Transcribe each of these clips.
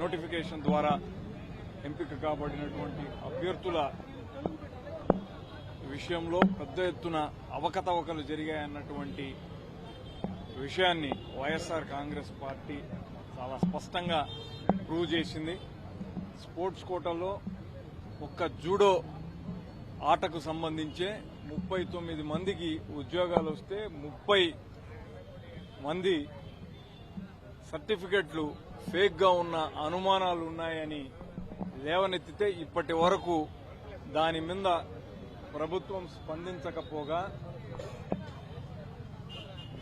Notification ద్వారా ఎంపిక కాబడినటువంటి అభ్యర్థుల విషయంలో పెద్ద ఎత్తున అవకతవకలు జరిగాయన్నటువంటి విషయాన్ని వైఎస్ఆర్ కాంగ్రెస్ పార్టీ చాలా స్పష్టంగా ప్రూవ్ చేసింది. స్పోర్ట్స్ కోటాలో ఒక్క జూడో ఆటకు సంబంధించే 39 మందికి ఉద్యోగాలు వస్తే 30 మంది సర్టిఫికెట్లు ఫేక్ గా ఉన్న అనుమానాలు ఉన్నాయని లేవనెత్తితే ఇప్పటి వరకు దాని మీద ప్రభుత్వం స్పందించకపోగా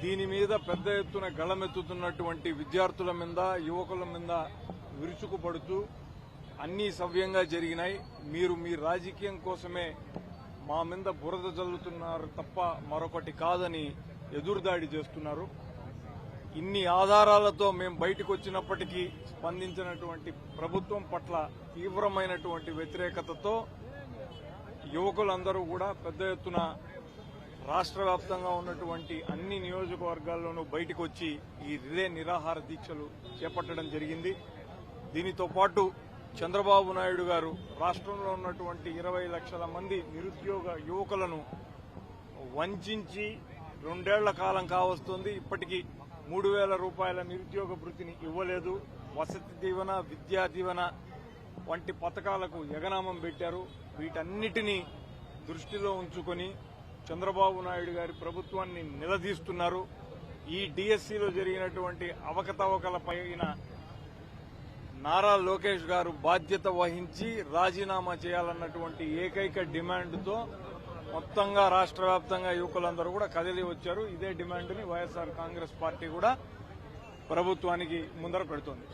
దీని మీద పెద్ద ఎత్తున గళమెత్తుతున్నటువంటి విద్యార్థుల మీద యువకుల మీద విరుచుకుపడుతూ అన్నీ సవ్యంగా జరిగినాయి, మీరు మీ రాజకీయం కోసమే మా మీద బురద జల్లుతున్నారు తప్ప మరొకటి కాదని ఎదురుదాడి చేస్తున్నారు. ఇన్ని ఆధారాలతో మేము బయటకు వచ్చినప్పటికీ స్పందించినటువంటి ప్రభుత్వం పట్ల తీవ్రమైనటువంటి వ్యతిరేకతతో యువకులందరూ కూడా పెద్ద ఎత్తున రాష్ట్ర వ్యాప్తంగా ఉన్నటువంటి అన్ని నియోజకవర్గాల్లోనూ బయటకు వచ్చి ఈ రిలే నిరాహార దీక్షలు చేపట్టడం జరిగింది. దీనితో పాటు చంద్రబాబు నాయుడు గారు రాష్ట్రంలో ఉన్నటువంటి 20 లక్షల మంది నిరుద్యోగ యువకులను వంచి 2 ఏళ్ల కాలం కావస్తుంది, ఇప్పటికీ 3,000 రూపాయల నిరుద్యోగ భృతిని ఇవ్వలేదు. వసతి దీవెన, విద్యా దీవెన వంటి పథకాలకు ఎగనామం పెట్టారు. వీటన్నిటినీ దృష్టిలో ఉంచుకొని చంద్రబాబు నాయుడు గారి ప్రభుత్వాన్ని నిలదీస్తున్నారు. ఈ డిఎస్సిలో జరిగినటువంటి అవకతవకలపైన నారా లోకేష్ గారు బాధ్యత వహించి రాజీనామా చేయాలన్నటువంటి ఏకైక డిమాండ్తో మొత్తంగా రాష్ట్ర వ్యాప్తంగా యువకులందరూ కూడా కదిలి వచ్చారు. ఇదే డిమాండ్ని వైఎస్ఆర్ కాంగ్రెస్ పార్టీ కూడా ప్రభుత్వానికి ముందర పెడుతోంది.